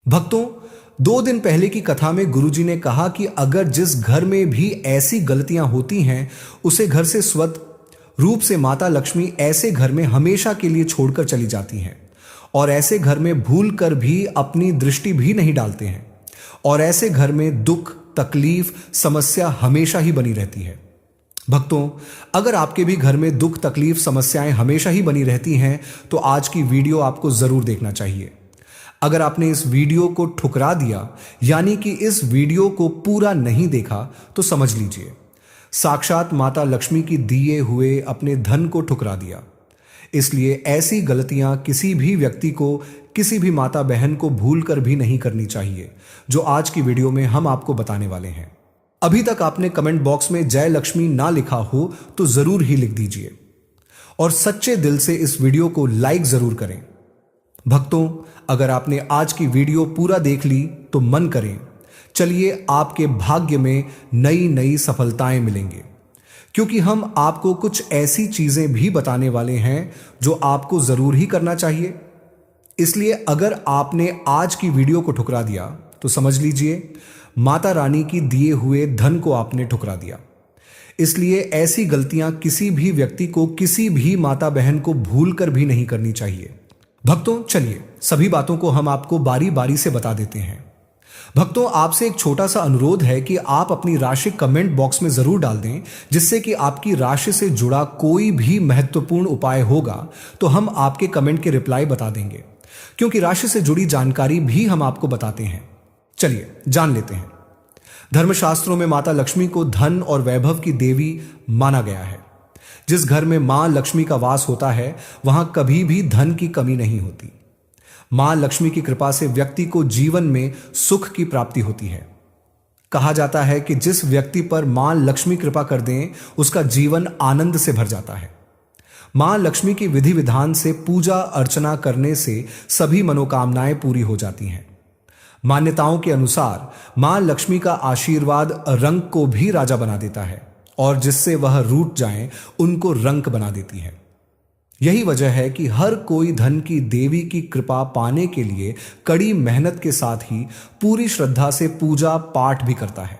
भक्तों, 2 दिन पहले की कथा में गुरुजी ने कहा कि अगर जिस घर में भी ऐसी गलतियां होती हैं, उसे घर से स्वतः रूप से माता लक्ष्मी ऐसे घर में हमेशा के लिए छोड़कर चली जाती हैं और ऐसे घर में भूल कर भी अपनी दृष्टि भी नहीं डालते हैं और ऐसे घर में दुख, तकलीफ, समस्या हमेशा ही बनी रहती है। भक्तों, अगर आपके भी घर में दुख, तकलीफ, समस्याएं हमेशा ही बनी रहती हैं तो आज की वीडियो आपको जरूर देखना चाहिए। अगर आपने इस वीडियो को ठुकरा दिया, यानी कि इस वीडियो को पूरा नहीं देखा, तो समझ लीजिए साक्षात माता लक्ष्मी की दिए हुए अपने धन को ठुकरा दिया। इसलिए ऐसी गलतियां किसी भी व्यक्ति को, किसी भी माता बहन को भूल कर भी नहीं करनी चाहिए, जो आज की वीडियो में हम आपको बताने वाले हैं। अभी तक आपने कमेंट बॉक्स में जय लक्ष्मी ना लिखा हो तो जरूर ही लिख दीजिए और सच्चे दिल से इस वीडियो को लाइक जरूर करें। भक्तों, अगर आपने आज की वीडियो पूरा देख ली तो मन करें, चलिए आपके भाग्य में नई नई सफलताएं मिलेंगे, क्योंकि हम आपको कुछ ऐसी चीजें भी बताने वाले हैं जो आपको जरूर ही करना चाहिए। इसलिए अगर आपने आज की वीडियो को ठुकरा दिया तो समझ लीजिए माता रानी की दिए हुए धन को आपने ठुकरा दिया। इसलिए ऐसी गलतियां किसी भी व्यक्ति को, किसी भी माता बहन को भूल कर भी नहीं करनी चाहिए। भक्तों, चलिए सभी बातों को हम आपको बारी बारी से बता देते हैं। भक्तों, आपसे एक छोटा सा अनुरोध है कि आप अपनी राशि कमेंट बॉक्स में जरूर डाल दें, जिससे कि आपकी राशि से जुड़ा कोई भी महत्वपूर्ण उपाय होगा तो हम आपके कमेंट के रिप्लाई बता देंगे, क्योंकि राशि से जुड़ी जानकारी भी हम आपको बताते हैं। चलिए जान लेते हैं। धर्मशास्त्रों में माता लक्ष्मी को धन और वैभव की देवी माना गया है। जिस घर में मां लक्ष्मी का वास होता है, वहां कभी भी धन की कमी नहीं होती। मां लक्ष्मी की कृपा से व्यक्ति को जीवन में सुख की प्राप्ति होती है। कहा जाता है कि जिस व्यक्ति पर मां लक्ष्मी कृपा कर दें, उसका जीवन आनंद से भर जाता है। मां लक्ष्मी की विधि विधान से पूजा अर्चना करने से सभी मनोकामनाएं पूरी हो जाती हैं। मान्यताओं के अनुसार मां लक्ष्मी का आशीर्वाद रंक को भी राजा बना देता है और जिससे वह रूठ जाएं, उनको रंक बना देती है। यही वजह है कि हर कोई धन की देवी की कृपा पाने के लिए कड़ी मेहनत के साथ ही पूरी श्रद्धा से पूजा पाठ भी करता है।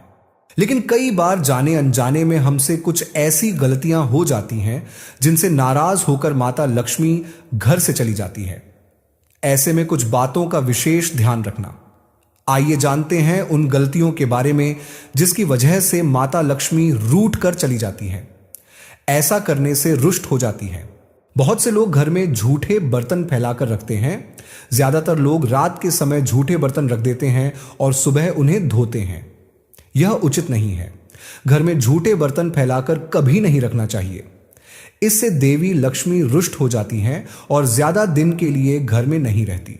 लेकिन कई बार जाने अनजाने में हमसे कुछ ऐसी गलतियां हो जाती हैं जिनसे नाराज होकर माता लक्ष्मी घर से चली जाती है। ऐसे में कुछ बातों का विशेष ध्यान रखना। आइए जानते हैं उन गलतियों के बारे में जिसकी वजह से माता लक्ष्मी रूठ कर चली जाती है, ऐसा करने से रुष्ट हो जाती है। बहुत से लोग घर में झूठे बर्तन फैलाकर रखते हैं। ज्यादातर लोग रात के समय झूठे बर्तन रख देते हैं और सुबह उन्हें धोते हैं। यह उचित नहीं है। घर में झूठे बर्तन फैलाकर कभी नहीं रखना चाहिए। इससे देवी लक्ष्मी रुष्ट हो जाती हैं और ज्यादा दिन के लिए घर में नहीं रहती।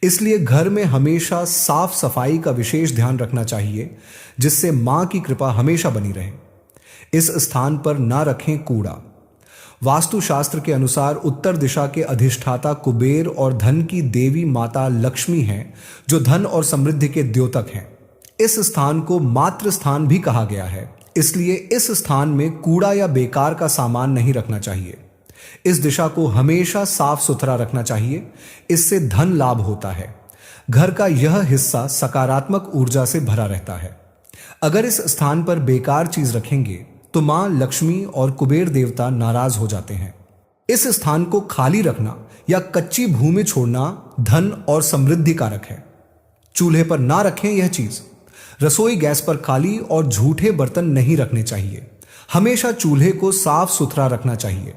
इसलिए घर में हमेशा साफ सफाई का विशेष ध्यान रखना चाहिए, जिससे मां की कृपा हमेशा बनी रहे। इस स्थान पर ना रखें कूड़ा। वास्तुशास्त्र के अनुसार उत्तर दिशा के अधिष्ठाता कुबेर और धन की देवी माता लक्ष्मी हैं, जो धन और समृद्धि के द्योतक हैं। इस स्थान को मातृ स्थान भी कहा गया है। इसलिए इस स्थान में कूड़ा या बेकार का सामान नहीं रखना चाहिए। इस दिशा को हमेशा साफ सुथरा रखना चाहिए। इससे धन लाभ होता है। घर का यह हिस्सा सकारात्मक ऊर्जा से भरा रहता है। अगर इस स्थान पर बेकार चीज रखेंगे तो मां लक्ष्मी और कुबेर देवता नाराज हो जाते हैं। इस स्थान को खाली रखना या कच्ची भूमि छोड़ना धन और समृद्धि कारक है। चूल्हे पर ना रखें यह चीज। रसोई गैस पर खाली और झूठे बर्तन नहीं रखने चाहिए। हमेशा चूल्हे को साफ सुथरा रखना चाहिए।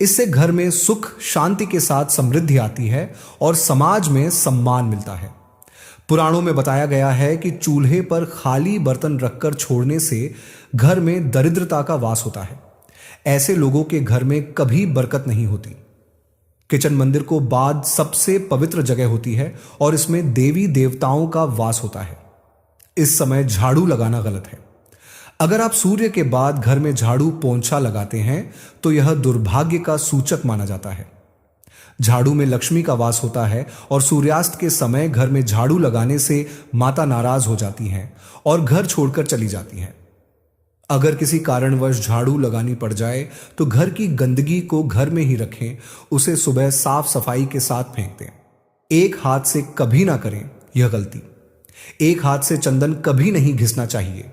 इससे घर में सुख शांति के साथ समृद्धि आती है और समाज में सम्मान मिलता है। पुराणों में बताया गया है कि चूल्हे पर खाली बर्तन रखकर छोड़ने से घर में दरिद्रता का वास होता है। ऐसे लोगों के घर में कभी बरकत नहीं होती। किचन मंदिर को बाद सबसे पवित्र जगह होती है और इसमें देवी देवताओं का वास होता है। इस समय झाड़ू लगाना गलत है। अगर आप सूर्य के बाद घर में झाड़ू पोंछा लगाते हैं तो यह दुर्भाग्य का सूचक माना जाता है। झाड़ू में लक्ष्मी का वास होता है और सूर्यास्त के समय घर में झाड़ू लगाने से माता नाराज हो जाती हैं और घर छोड़कर चली जाती हैं। अगर किसी कारणवश झाड़ू लगानी पड़ जाए तो घर की गंदगी को घर में ही रखें, उसे सुबह साफ सफाई के साथ फेंक दें। एक हाथ से कभी ना करें, यह गलती। एक हाथ से चंदन कभी नहीं घिसना चाहिए।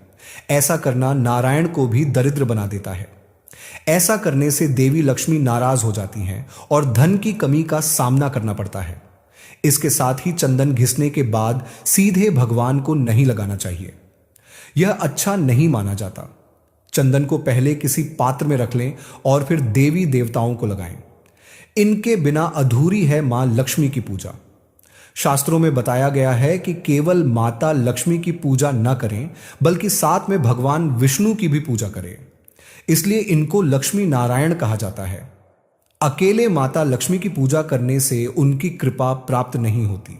ऐसा करना नारायण को भी दरिद्र बना देता है। ऐसा करने से देवी लक्ष्मी नाराज हो जाती हैं और धन की कमी का सामना करना पड़ता है। इसके साथ ही चंदन घिसने के बाद सीधे भगवान को नहीं लगाना चाहिए। यह अच्छा नहीं माना जाता। चंदन को पहले किसी पात्र में रख लें और फिर देवी देवताओं को लगाएं। इनके बिना अधूरी है मां लक्ष्मी की पूजा। शास्त्रों में बताया गया है कि केवल माता लक्ष्मी की पूजा न करें, बल्कि साथ में भगवान विष्णु की भी पूजा करें। इसलिए इनको लक्ष्मी नारायण कहा जाता है। अकेले माता लक्ष्मी की पूजा करने से उनकी कृपा प्राप्त नहीं होती।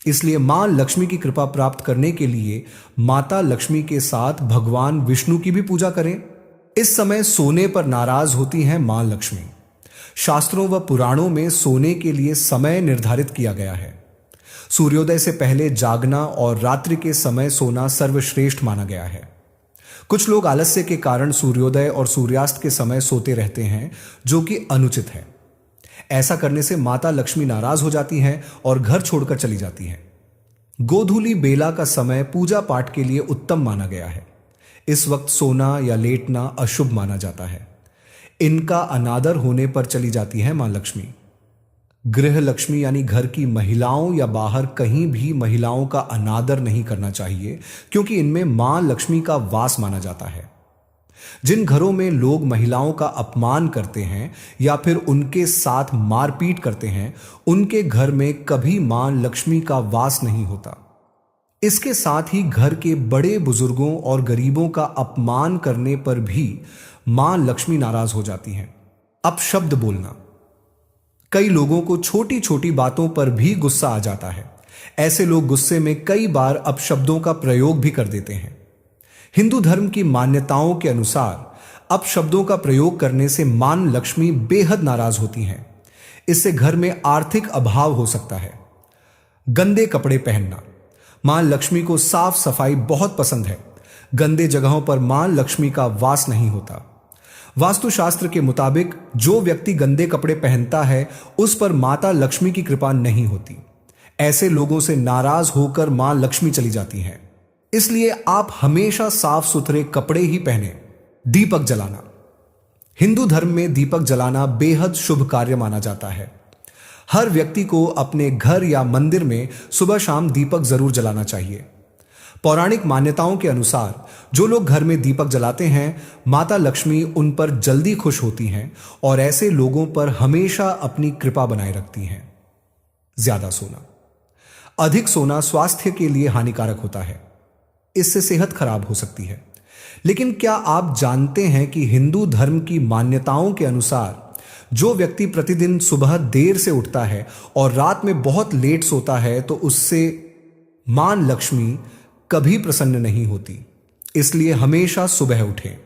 इसलिए मां लक्ष्मी की कृपा प्राप्त करने के लिए माता लक्ष्मी के साथ भगवान विष्णु की भी पूजा करें। इस समय सोने पर नाराज होती हैं मां लक्ष्मी। शास्त्रों व पुराणों में सोने के लिए समय निर्धारित किया गया है। सूर्योदय से पहले जागना और रात्रि के समय सोना सर्वश्रेष्ठ माना गया है। कुछ लोग आलस्य के कारण सूर्योदय और सूर्यास्त के समय सोते रहते हैं, जो कि अनुचित है। ऐसा करने से माता लक्ष्मी नाराज हो जाती हैं और घर छोड़कर चली जाती हैं। गोधूली बेला का समय पूजा पाठ के लिए उत्तम माना गया है। इस वक्त सोना या लेटना अशुभ माना जाता है। इनका अनादर होने पर चली जाती है मां लक्ष्मी। गृह लक्ष्मी यानी घर की महिलाओं या बाहर कहीं भी महिलाओं का अनादर नहीं करना चाहिए, क्योंकि इनमें मां लक्ष्मी का वास माना जाता है। जिन घरों में लोग महिलाओं का अपमान करते हैं या फिर उनके साथ मारपीट करते हैं, उनके घर में कभी मां लक्ष्मी का वास नहीं होता। इसके साथ ही घर के बड़े बुजुर्गों और गरीबों का अपमान करने पर भी मां लक्ष्मी नाराज हो जाती हैं। अपशब्द बोलना। कई लोगों को छोटी छोटी बातों पर भी गुस्सा आ जाता है। ऐसे लोग गुस्से में कई बार अपशब्दों का प्रयोग भी कर देते हैं। हिंदू धर्म की मान्यताओं के अनुसार अपशब्दों का प्रयोग करने से मां लक्ष्मी बेहद नाराज होती हैं। इससे घर में आर्थिक अभाव हो सकता है। गंदे कपड़े पहनना। मां लक्ष्मी को साफ सफाई बहुत पसंद है। गंदे जगहों पर मां लक्ष्मी का वास नहीं होता। वास्तुशास्त्र के मुताबिक जो व्यक्ति गंदे कपड़े पहनता है, उस पर माता लक्ष्मी की कृपा नहीं होती। ऐसे लोगों से नाराज होकर मां लक्ष्मी चली जाती हैं। इसलिए आप हमेशा साफ सुथरे कपड़े ही पहने। दीपक जलाना। हिंदू धर्म में दीपक जलाना बेहद शुभ कार्य माना जाता है। हर व्यक्ति को अपने घर या मंदिर में सुबह शाम दीपक जरूर जलाना चाहिए। पौराणिक मान्यताओं के अनुसार जो लोग घर में दीपक जलाते हैं, माता लक्ष्मी उन पर जल्दी खुश होती हैं और ऐसे लोगों पर हमेशा अपनी कृपा बनाए रखती हैं। ज्यादा सोना। अधिक सोना स्वास्थ्य के लिए हानिकारक होता है। इससे सेहत खराब हो सकती है। लेकिन क्या आप जानते हैं कि हिंदू धर्म की मान्यताओं के अनुसार जो व्यक्ति प्रतिदिन सुबह देर से उठता है और रात में बहुत लेट सोता है, तो उससे मां लक्ष्मी कभी प्रसन्न नहीं होती। इसलिए हमेशा सुबह उठें।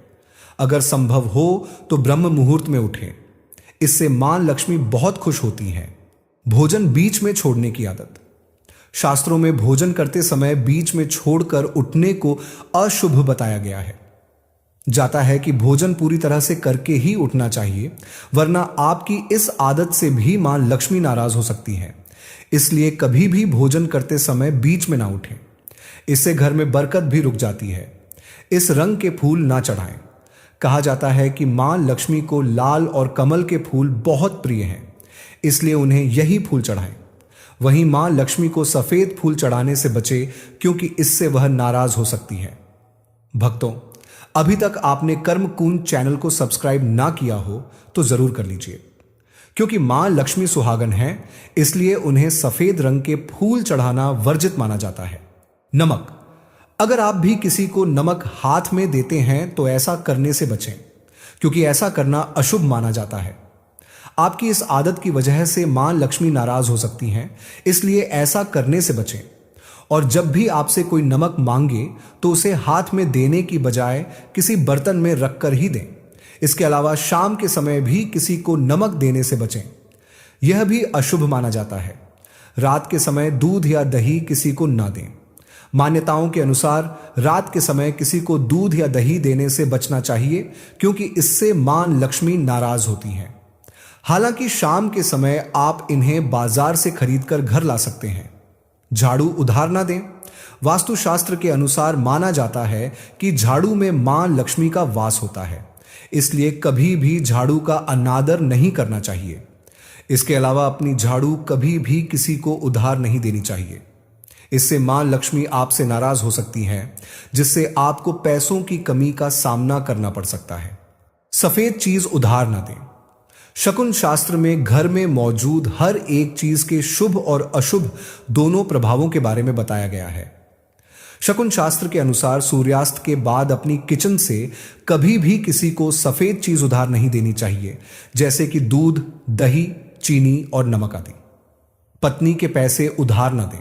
अगर संभव हो तो ब्रह्म मुहूर्त में उठें। इससे मां लक्ष्मी बहुत खुश होती हैं। भोजन बीच में छोड़ने की आदत। शास्त्रों में भोजन करते समय बीच में छोड़कर उठने को अशुभ बताया गया है। जाता है कि भोजन पूरी तरह से करके ही उठना चाहिए, वरना आपकी इस आदत से भी मां लक्ष्मी नाराज हो सकती है। इसलिए कभी भी भोजन करते समय बीच में ना उठें। इससे घर में बरकत भी रुक जाती है। इस रंग के फूल ना चढ़ाएं। कहा जाता है कि मां लक्ष्मी को लाल और कमल के फूल बहुत प्रिय हैं, इसलिए उन्हें यही फूल चढ़ाएं। वहीं मां लक्ष्मी को सफेद फूल चढ़ाने से बचे, क्योंकि इससे वह नाराज हो सकती हैं। भक्तों, अभी तक आपने कर्म कुंज चैनल को सब्सक्राइब ना किया हो तो जरूर कर लीजिए, क्योंकि मां लक्ष्मी सुहागन हैं, इसलिए उन्हें सफेद रंग के फूल चढ़ाना वर्जित माना जाता है। नमक। अगर आप भी किसी को नमक हाथ में देते हैं तो ऐसा करने से बचें, क्योंकि ऐसा करना अशुभ माना जाता है। आपकी इस आदत की वजह से मां लक्ष्मी नाराज हो सकती हैं, इसलिए ऐसा करने से बचें। और जब भी आपसे कोई नमक मांगे तो उसे हाथ में देने की बजाय किसी बर्तन में रखकर ही दें। इसके अलावा शाम के समय भी किसी को नमक देने से बचें। यह भी अशुभ माना जाता है। रात के समय दूध या दही किसी को ना दें। मान्यताओं के अनुसार रात के समय किसी को दूध या दही देने से बचना चाहिए, क्योंकि इससे मां लक्ष्मी नाराज होती हैं। हालांकि शाम के समय आप इन्हें बाजार से खरीदकर घर ला सकते हैं। झाड़ू उधार ना दें। वास्तुशास्त्र के अनुसार माना जाता है कि झाड़ू में मां लक्ष्मी का वास होता है, इसलिए कभी भी झाड़ू का अनादर नहीं करना चाहिए। इसके अलावा अपनी झाड़ू कभी भी किसी को उधार नहीं देनी चाहिए। इससे मां लक्ष्मी आपसे नाराज हो सकती हैं, जिससे आपको पैसों की कमी का सामना करना पड़ सकता है। सफेद चीज उधार ना दें। शकुन शास्त्र में घर में मौजूद हर एक चीज के शुभ और अशुभ दोनों प्रभावों के बारे में बताया गया है। शकुन शास्त्र के अनुसार सूर्यास्त के बाद अपनी किचन से कभी भी किसी को सफेद चीज उधार नहीं देनी चाहिए, जैसे कि दूध, दही, चीनी और नमक आदि। पत्नी के पैसे उधार न दें।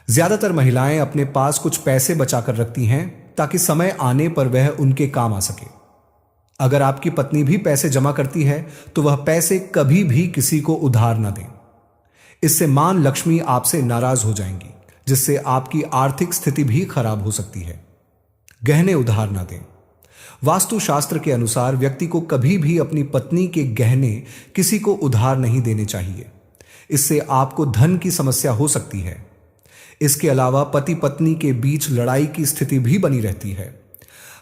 ज्यादातर महिलाएं अपने पास कुछ पैसे बचाकर रखती हैं ताकि समय आने पर वह उनके काम आ सके। अगर आपकी पत्नी भी पैसे जमा करती है तो वह पैसे कभी भी किसी को उधार न दें। इससे मां लक्ष्मी आपसे नाराज हो जाएंगी, जिससे आपकी आर्थिक स्थिति भी खराब हो सकती है। गहने उधार न दें। वास्तुशास्त्र के अनुसार व्यक्ति को कभी भी अपनी पत्नी के गहने किसी को उधार नहीं देने चाहिए। इससे आपको धन की समस्या हो सकती है। इसके अलावा पति पत्नी के बीच लड़ाई की स्थिति भी बनी रहती है।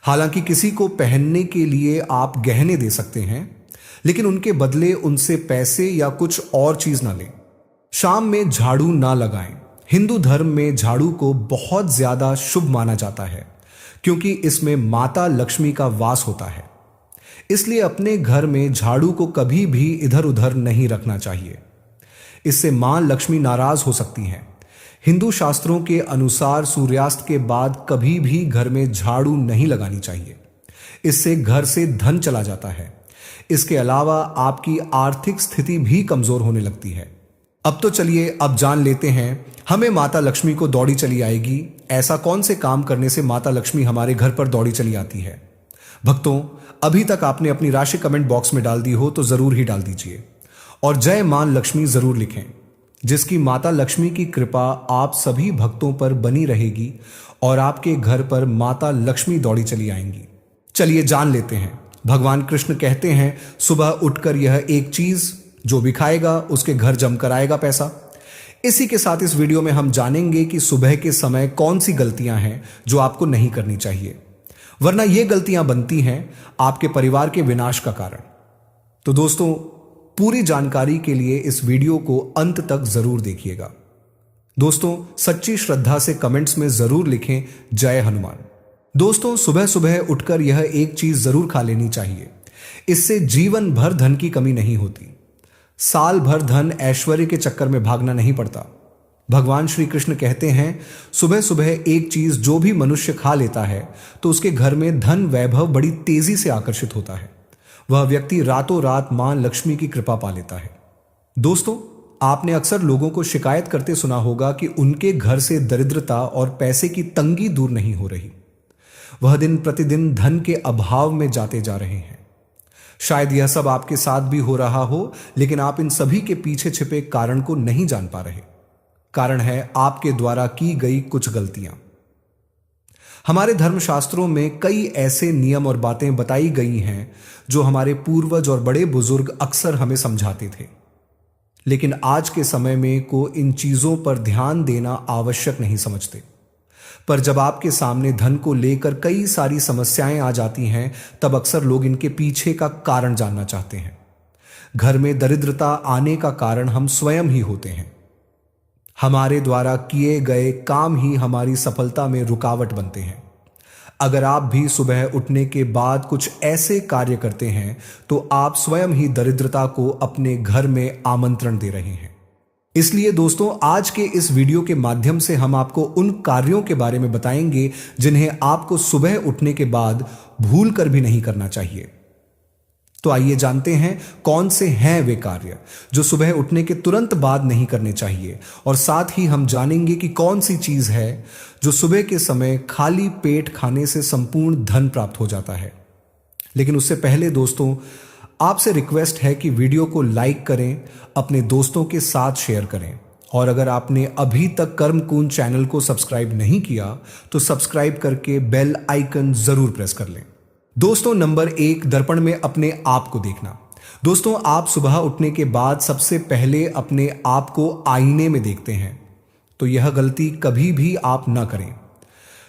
हालांकि किसी को पहनने के लिए आप गहने दे सकते हैं, लेकिन उनके बदले उनसे पैसे या कुछ और चीज ना लें। शाम में झाड़ू ना लगाएं। हिंदू धर्म में झाड़ू को बहुत ज्यादा शुभ माना जाता है, क्योंकि इसमें माता लक्ष्मी का वास होता है। इसलिए अपने घर में झाड़ू को कभी भी इधर उधर नहीं रखना चाहिए। इससे मां लक्ष्मी नाराज हो सकती हैं। हिंदू शास्त्रों के अनुसार सूर्यास्त के बाद कभी भी घर में झाड़ू नहीं लगानी चाहिए। इससे घर से धन चला जाता है। इसके अलावा आपकी आर्थिक स्थिति भी कमजोर होने लगती है। अब तो चलिए अब जान लेते हैं, हमें माता लक्ष्मी को दौड़ी चली आएगी। ऐसा कौन से काम करने से माता लक्ष्मी हमारे घर पर दौड़ी चली आती है? भक्तों, अभी तक आपने अपनी राशि कमेंट बॉक्स में डाल दी हो तो जरूर ही डाल दीजिए और जय मां लक्ष्मी जरूर लिखें, जिसकी माता लक्ष्मी की कृपा आप सभी भक्तों पर बनी रहेगी और आपके घर पर माता लक्ष्मी दौड़ी चली आएंगी। चलिए जान लेते हैं। भगवान कृष्ण कहते हैं, सुबह उठकर यह एक चीज जो भी खाएगा उसके घर जमकर आएगा पैसा। इसी के साथ इस वीडियो में हम जानेंगे कि सुबह के समय कौन सी गलतियां हैं जो आपको नहीं करनी चाहिए, वरना ये गलतियां बनती हैं आपके परिवार के विनाश का कारण। तो दोस्तों, पूरी जानकारी के लिए इस वीडियो को अंत तक जरूर देखिएगा। दोस्तों, सच्ची श्रद्धा से कमेंट्स में जरूर लिखें जय हनुमान। दोस्तों, सुबह सुबह उठकर यह एक चीज जरूर खा लेनी चाहिए। इससे जीवन भर धन की कमी नहीं होती। साल भर धन ऐश्वर्य के चक्कर में भागना नहीं पड़ता। भगवान श्री कृष्ण कहते हैं, सुबह सुबह एक चीज जो भी मनुष्य खा लेता है तो उसके घर में धन वैभव बड़ी तेजी से आकर्षित होता है। वह व्यक्ति रातों रात मां लक्ष्मी की कृपा पा लेता है। दोस्तों, आपने अक्सर लोगों को शिकायत करते सुना होगा कि उनके घर से दरिद्रता और पैसे की तंगी दूर नहीं हो रही। वह दिन प्रतिदिन धन के अभाव में जाते जा रहे हैं। शायद यह सब आपके साथ भी हो रहा हो, लेकिन आप इन सभी के पीछे छिपे कारण को नहीं जान पा रहे। कारण है आपके द्वारा की गई कुछ गलतियां। हमारे धर्मशास्त्रों में कई ऐसे नियम और बातें बताई गई हैं जो हमारे पूर्वज और बड़े बुजुर्ग अक्सर हमें समझाते थे, लेकिन आज के समय में को इन चीजों पर ध्यान देना आवश्यक नहीं समझते। पर जब आपके सामने धन को लेकर कई सारी समस्याएं आ जाती हैं, तब अक्सर लोग इनके पीछे का कारण जानना चाहते हैं। घर में दरिद्रता आने का कारण हम स्वयं ही होते हैं। हमारे द्वारा किए गए काम ही हमारी सफलता में रुकावट बनते हैं। अगर आप भी सुबह उठने के बाद कुछ ऐसे कार्य करते हैं तो आप स्वयं ही दरिद्रता को अपने घर में आमंत्रण दे रहे हैं। इसलिए दोस्तों, आज के इस वीडियो के माध्यम से हम आपको उन कार्यों के बारे में बताएंगे जिन्हें आपको सुबह उठने के बाद भूल कर भी नहीं करना चाहिए। तो आइए जानते हैं कौन से हैं वे कार्य जो सुबह उठने के तुरंत बाद नहीं करने चाहिए, और साथ ही हम जानेंगे कि कौन सी चीज है जो सुबह के समय खाली पेट खाने से संपूर्ण धन प्राप्त हो जाता है। लेकिन उससे पहले दोस्तों, आपसे रिक्वेस्ट है कि वीडियो को लाइक करें, अपने दोस्तों के साथ शेयर करें, और अगर आपने अभी तक कर्मकुंज चैनल को सब्सक्राइब नहीं किया तो सब्सक्राइब करके बेल आइकन जरूर प्रेस कर लें। दोस्तों, नंबर 1, दर्पण में अपने आप को देखना। दोस्तों, आप सुबह उठने के बाद सबसे पहले अपने आप को आईने में देखते हैं। तो यह गलती कभी भी आप न करें।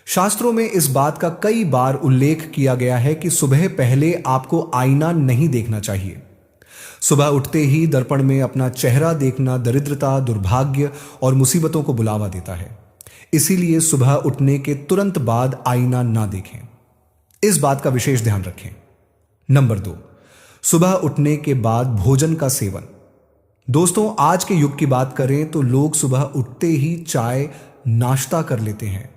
शास्त्रों में इस बात का कई बार उल्लेख किया गया है कि सुबह पहले आपको आईना नहीं देखना चाहिए। सुबह उठते ही दर्पण में अपना चेहरा देखना दरिद्रता, दुर्भाग्य और मुसीबतों को बुलावा देता है। इसीलिए सुबह उठने के तुरंत बाद आईना ना देखें। इस बात का विशेष ध्यान रखें। नंबर 2, सुबह उठने के बाद भोजन का सेवन। दोस्तों, आज के युग की बात करें तो लोग सुबह उठते ही चाय नाश्ता कर लेते हैं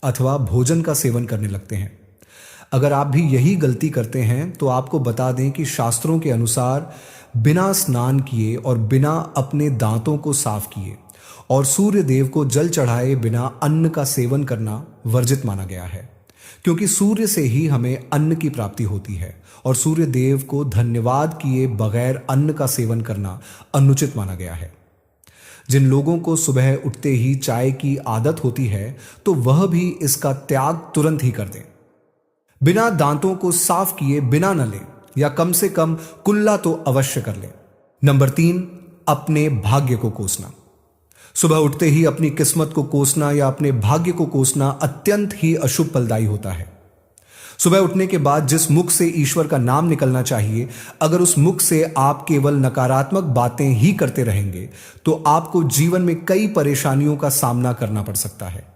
अथवा भोजन का सेवन करने लगते हैं। अगर आप भी यही गलती करते हैं तो आपको बता दें कि शास्त्रों के अनुसार बिना स्नान किए और बिना अपने दांतों को साफ किए और सूर्य देव को जल चढ़ाए बिना अन्न का सेवन करना वर्जित माना गया है, क्योंकि सूर्य से ही हमें अन्न की प्राप्ति होती है और सूर्य देव को धन्यवाद किए बगैर अन्न का सेवन करना अनुचित माना गया है। जिन लोगों को सुबह उठते ही चाय की आदत होती है तो वह भी इसका त्याग तुरंत ही कर दें। बिना दांतों को साफ किए बिना न लें या कम से कम कुल्ला तो अवश्य कर लें। नंबर 3, अपने भाग्य को कोसना। सुबह उठते ही अपनी किस्मत को कोसना या अपने भाग्य को कोसना अत्यंत ही अशुभ फलदायी होता है। सुबह उठने के बाद जिस मुख से ईश्वर का नाम निकलना चाहिए, अगर उस मुख से आप केवल नकारात्मक बातें ही करते रहेंगे तो आपको जीवन में कई परेशानियों का सामना करना पड़ सकता है।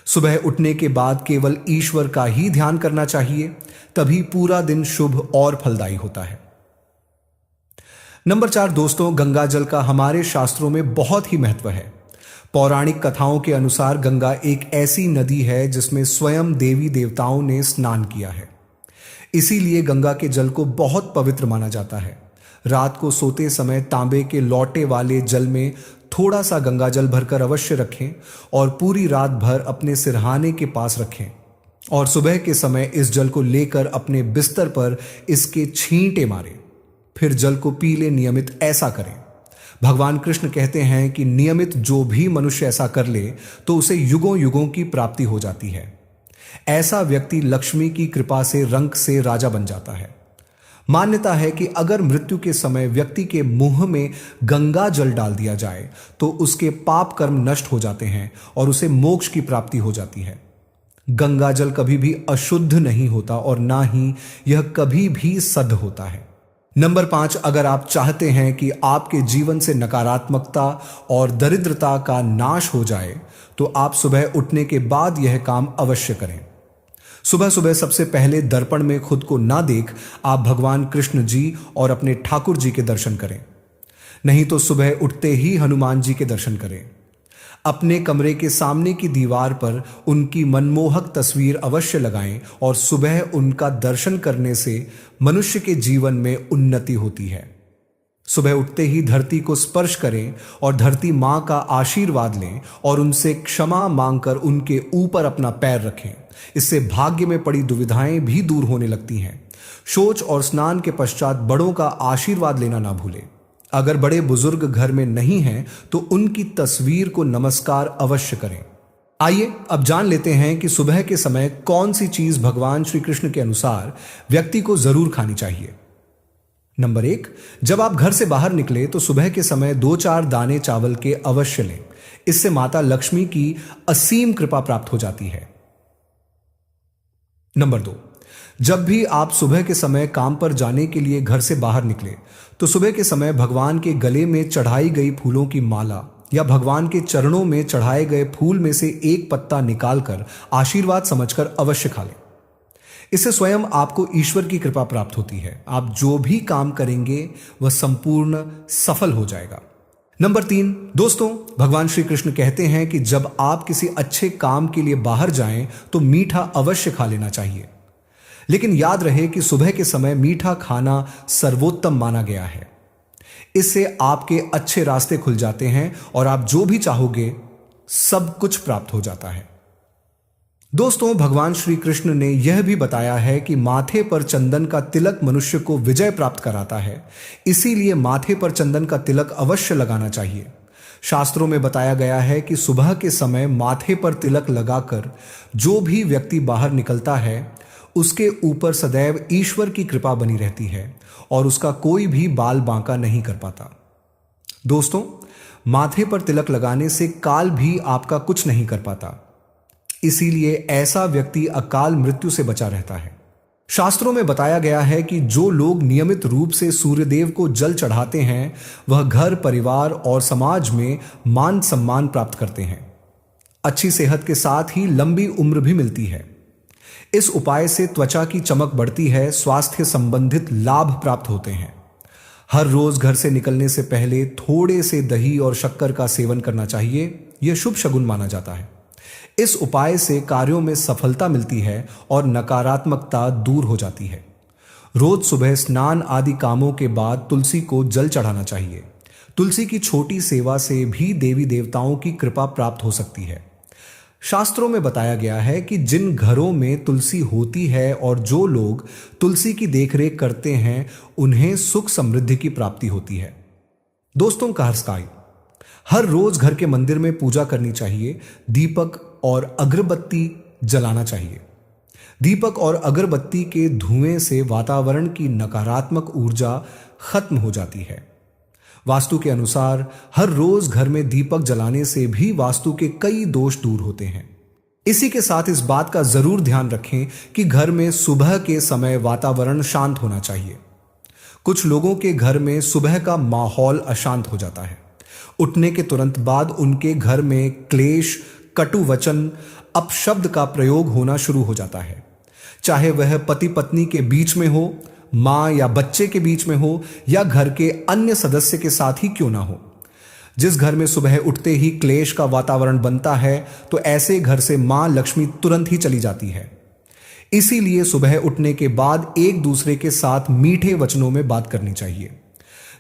सुबह उठने के बाद केवल ईश्वर का ही ध्यान करना चाहिए, तभी पूरा दिन शुभ और फलदायी होता है। नंबर 4 दोस्तों, गंगा जल का हमारे शास्त्रों में बहुत ही महत्व है। पौराणिक कथाओं के अनुसार गंगा एक ऐसी नदी है जिसमें स्वयं देवी देवताओं ने स्नान किया है। इसीलिए गंगा के जल को बहुत पवित्र माना जाता है। रात को सोते समय तांबे के लौटे वाले जल में थोड़ा सा गंगा जल भरकर अवश्य रखें और पूरी रात भर अपने सिरहाने के पास रखें और सुबह के समय इस जल को लेकर अपने बिस्तर पर इसके छींटे मारें, फिर जल को पी ले। नियमित ऐसा करें। भगवान कृष्ण कहते हैं कि नियमित जो भी मनुष्य ऐसा कर ले तो उसे युगों युगों की प्राप्ति हो जाती है। ऐसा व्यक्ति लक्ष्मी की कृपा से रंक से राजा बन जाता है। मान्यता है कि अगर मृत्यु के समय व्यक्ति के मुंह में गंगा जल डाल दिया जाए तो उसके पाप कर्म नष्ट हो जाते हैं और उसे मोक्ष की प्राप्ति हो जाती है। गंगा जल कभी भी अशुद्ध नहीं होता और ना ही यह कभी भी सद होता है। नंबर 5, अगर आप चाहते हैं कि आपके जीवन से नकारात्मकता और दरिद्रता का नाश हो जाए तो आप सुबह उठने के बाद यह काम अवश्य करें। सुबह सुबह सबसे पहले दर्पण में खुद को ना देख आप भगवान कृष्ण जी और अपने ठाकुर जी के दर्शन करें। नहीं तो सुबह उठते ही हनुमान जी के दर्शन करें। अपने कमरे के सामने की दीवार पर उनकी मनमोहक तस्वीर अवश्य लगाएं और सुबह उनका दर्शन करने से मनुष्य के जीवन में उन्नति होती है। सुबह उठते ही धरती को स्पर्श करें और धरती मां का आशीर्वाद लें और उनसे क्षमा मांगकर उनके ऊपर अपना पैर रखें। इससे भाग्य में पड़ी दुविधाएं भी दूर होने लगती हैं। शौच और स्नान के पश्चात बड़ों का आशीर्वाद लेना ना भूलें। अगर बड़े बुजुर्ग घर में नहीं हैं तो उनकी तस्वीर को नमस्कार अवश्य करें। आइए अब जान लेते हैं कि सुबह के समय कौन सी चीज भगवान श्री कृष्ण के अनुसार व्यक्ति को जरूर खानी चाहिए। नंबर 1, जब आप घर से बाहर निकले तो सुबह के समय 2-4 दाने चावल के अवश्य लें। इससे माता लक्ष्मी की असीम कृपा प्राप्त हो जाती है। नंबर 2, जब भी आप सुबह के समय काम पर जाने के लिए घर से बाहर निकले तो सुबह के समय भगवान के गले में चढ़ाई गई फूलों की माला या भगवान के चरणों में चढ़ाए गए फूल में से एक पत्ता निकालकर आशीर्वाद समझकर अवश्य खा लें। इससे स्वयं आपको ईश्वर की कृपा प्राप्त होती है। आप जो भी काम करेंगे वह संपूर्ण सफल हो जाएगा। नंबर 3, दोस्तों, भगवान श्री कृष्ण कहते हैं कि जब आप किसी अच्छे काम के लिए बाहर जाएं तो मीठा अवश्य खा लेना चाहिए। लेकिन याद रहे कि सुबह के समय मीठा खाना सर्वोत्तम माना गया है। इससे आपके अच्छे रास्ते खुल जाते हैं और आप जो भी चाहोगे सब कुछ प्राप्त हो जाता है। दोस्तों, भगवान श्री कृष्ण ने यह भी बताया है कि माथे पर चंदन का तिलक मनुष्य को विजय प्राप्त कराता है। इसीलिए माथे पर चंदन का तिलक अवश्य लगाना चाहिए। शास्त्रों में बताया गया है कि सुबह के समय माथे पर तिलक लगाकर जो भी व्यक्ति बाहर निकलता है उसके ऊपर सदैव ईश्वर की कृपा बनी रहती है और उसका कोई भी बाल बांका नहीं कर पाता। दोस्तों, माथे पर तिलक लगाने से काल भी आपका कुछ नहीं कर पाता, इसीलिए ऐसा व्यक्ति अकाल मृत्यु से बचा रहता है। शास्त्रों में बताया गया है कि जो लोग नियमित रूप से सूर्यदेव को जल चढ़ाते हैं वह घर, परिवार और समाज में मान सम्मान प्राप्त करते हैं। अच्छी सेहत के साथ ही लंबी उम्र भी मिलती है। इस उपाय से त्वचा की चमक बढ़ती है, स्वास्थ्य संबंधित लाभ प्राप्त होते हैं। हर रोज घर से निकलने से पहले थोड़े से दही और शक्कर का सेवन करना चाहिए, यह शुभ शगुन माना जाता है। इस उपाय से कार्यों में सफलता मिलती है और नकारात्मकता दूर हो जाती है। रोज सुबह स्नान आदि कामों के बाद तुलसी को जल चढ़ाना चाहिए। तुलसी की छोटी सेवा से भी देवी देवताओं की कृपा प्राप्त हो सकती है। शास्त्रों में बताया गया है कि जिन घरों में तुलसी होती है और जो लोग तुलसी की देखरेख करते हैं उन्हें सुख समृद्धि की प्राप्ति होती है। दोस्तों, कार्सकाई हर रोज घर के मंदिर में पूजा करनी चाहिए। दीपक और अगरबत्ती जलाना चाहिए। दीपक और अगरबत्ती के धुएं से वातावरण की नकारात्मक ऊर्जा खत्म हो जाती है। वास्तु के अनुसार हर रोज घर में दीपक जलाने से भी वास्तु के कई दोष दूर होते हैं। इसी के साथ इस बात का जरूर ध्यान रखें कि घर में सुबह के समय वातावरण शांत होना चाहिए। कुछ लोगों के घर में सुबह का माहौल अशांत हो जाता है। उठने के तुरंत बाद उनके घर में क्लेश, कटु वचन, अपशब्द का प्रयोग होना शुरू हो जाता है। चाहे वह पति पत्नी के बीच में हो, मां या बच्चे के बीच में हो या घर के अन्य सदस्य के साथ ही क्यों ना हो। जिस घर में सुबह उठते ही क्लेश का वातावरण बनता है तो ऐसे घर से मां लक्ष्मी तुरंत ही चली जाती है। इसीलिए सुबह उठने के बाद एक दूसरे के साथ मीठे वचनों में बात करनी चाहिए।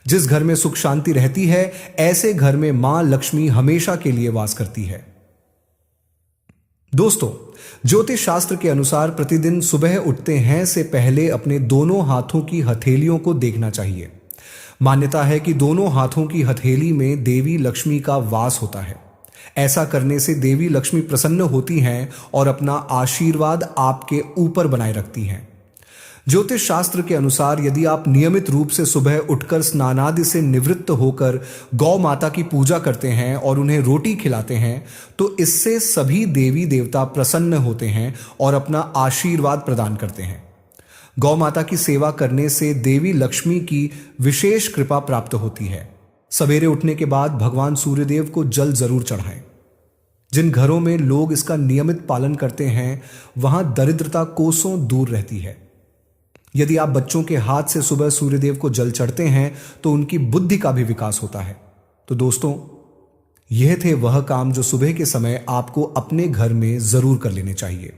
जिस घर में सुख शांति रहती है ऐसे घर में मां लक्ष्मी हमेशा के लिए वास करती है। दोस्तों, ज्योतिष शास्त्र के अनुसार प्रतिदिन सुबह उठते हैं से पहले अपने दोनों हाथों की हथेलियों को देखना चाहिए। मान्यता है कि दोनों हाथों की हथेली में देवी लक्ष्मी का वास होता है। ऐसा करने से देवी लक्ष्मी प्रसन्न होती हैं और अपना आशीर्वाद आपके ऊपर बनाए रखती हैं। ज्योतिष शास्त्र के अनुसार यदि आप नियमित रूप से सुबह उठकर स्नानादि से निवृत्त होकर गौ माता की पूजा करते हैं और उन्हें रोटी खिलाते हैं तो इससे सभी देवी देवता प्रसन्न होते हैं और अपना आशीर्वाद प्रदान करते हैं। गौ माता की सेवा करने से देवी लक्ष्मी की विशेष कृपा प्राप्त होती है। सवेरे उठने के बाद भगवान सूर्यदेव को जल जरूर चढ़ाएं। जिन घरों में लोग इसका नियमित पालन करते हैं वहां दरिद्रता कोसों दूर रहती है। यदि आप बच्चों के हाथ से सुबह सूर्यदेव को जल चढ़ते हैं तो उनकी बुद्धि का भी विकास होता है। तो दोस्तों, यह थे वह काम जो सुबह के समय आपको अपने घर में जरूर कर लेने चाहिए।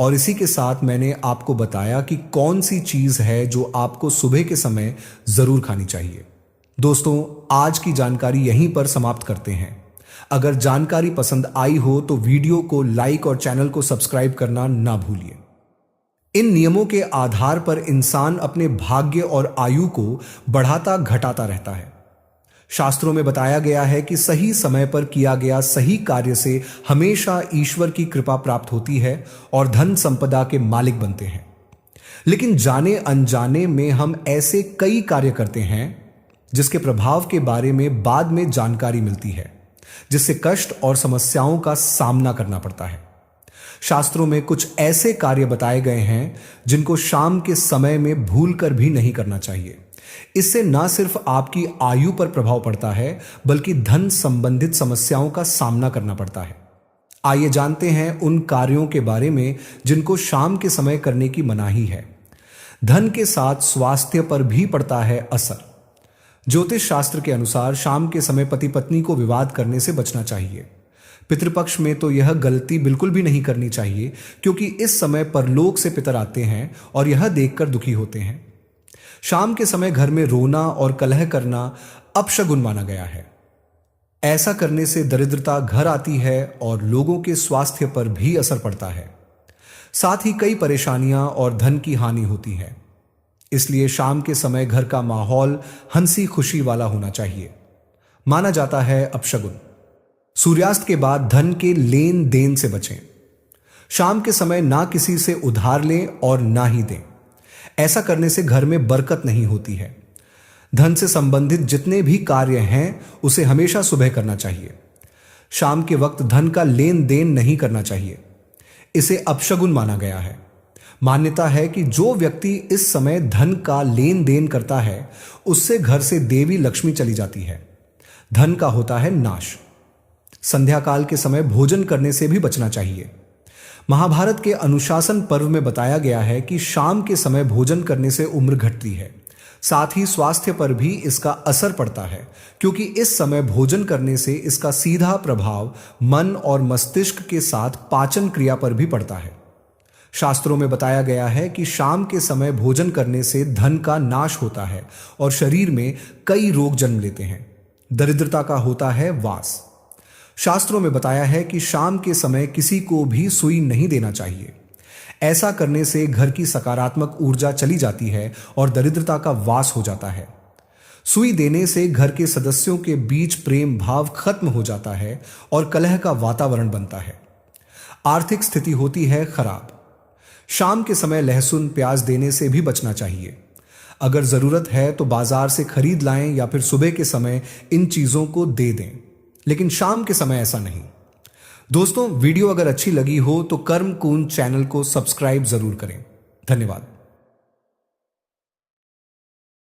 और इसी के साथ मैंने आपको बताया कि कौन सी चीज है जो आपको सुबह के समय जरूर खानी चाहिए। दोस्तों, आज की जानकारी यहीं पर समाप्त करते हैं। अगर जानकारी पसंद आई हो तो वीडियो को लाइक और चैनल को सब्सक्राइब करना ना भूलिए। इन नियमों के आधार पर इंसान अपने भाग्य और आयु को बढ़ाता घटाता रहता है। शास्त्रों में बताया गया है कि सही समय पर किया गया सही कार्य से हमेशा ईश्वर की कृपा प्राप्त होती है और धन संपदा के मालिक बनते हैं। लेकिन जाने अनजाने में हम ऐसे कई कार्य करते हैं जिसके प्रभाव के बारे में बाद में जानकारी मिलती है, जिससे कष्ट और समस्याओं का सामना करना पड़ता है। शास्त्रों में कुछ ऐसे कार्य बताए गए हैं जिनको शाम के समय में भूलकर भी नहीं करना चाहिए। इससे न सिर्फ आपकी आयु पर प्रभाव पड़ता है बल्कि धन संबंधित समस्याओं का सामना करना पड़ता है। आइए जानते हैं उन कार्यों के बारे में जिनको शाम के समय करने की मनाही है। धन के साथ स्वास्थ्य पर भी पड़ता है असर। ज्योतिष शास्त्र के अनुसार शाम के समय पति पत्नी को विवाद करने से बचना चाहिए। पितृपक्ष में तो यह गलती बिल्कुल भी नहीं करनी चाहिए क्योंकि इस समय परलोक से पितर आते हैं और यह देखकर दुखी होते हैं। शाम के समय घर में रोना और कलह करना अपशगुन माना गया है। ऐसा करने से दरिद्रता घर आती है और लोगों के स्वास्थ्य पर भी असर पड़ता है। साथ ही कई परेशानियां और धन की हानि होती है। इसलिए शाम के समय घर का माहौल हंसी खुशी वाला होना चाहिए। माना जाता है अपशगुन। सूर्यास्त के बाद धन के लेन देन से बचें। शाम के समय ना किसी से उधार लें और ना ही दें। ऐसा करने से घर में बरकत नहीं होती है। धन से संबंधित जितने भी कार्य हैं उसे हमेशा सुबह करना चाहिए। शाम के वक्त धन का लेन देन नहीं करना चाहिए, इसे अपशगुन माना गया है। मान्यता है कि जो व्यक्ति इस समय धन का लेन देन करता है उससे घर से देवी लक्ष्मी चली जाती है, धन का होता है नाश। संध्या काल के समय भोजन करने से भी बचना चाहिए। महाभारत के अनुशासन पर्व में बताया गया है कि शाम के समय भोजन करने से उम्र घटती है, साथ ही स्वास्थ्य पर भी इसका असर पड़ता है, क्योंकि इस समय भोजन करने से इसका सीधा प्रभाव मन और मस्तिष्क के साथ पाचन क्रिया पर भी पड़ता है। शास्त्रों में बताया गया है कि शाम के समय भोजन करने से धन का नाश होता है और शरीर में कई रोग जन्म लेते हैं। दरिद्रता का होता है वास। शास्त्रों में बताया है कि शाम के समय किसी को भी सुई नहीं देना चाहिए। ऐसा करने से घर की सकारात्मक ऊर्जा चली जाती है और दरिद्रता का वास हो जाता है। सुई देने से घर के सदस्यों के बीच प्रेम भाव खत्म हो जाता है और कलह का वातावरण बनता है। आर्थिक स्थिति होती है खराब। शाम के समय लहसुन प्याज देने से भी बचना चाहिए। अगर जरूरत है तो बाजार से खरीद लाएं या फिर सुबह के समय इन चीजों को दे दें, लेकिन शाम के समय ऐसा नहीं। दोस्तों, वीडियो अगर अच्छी लगी हो तो कर्म कुंज चैनल को सब्सक्राइब जरूर करें। धन्यवाद।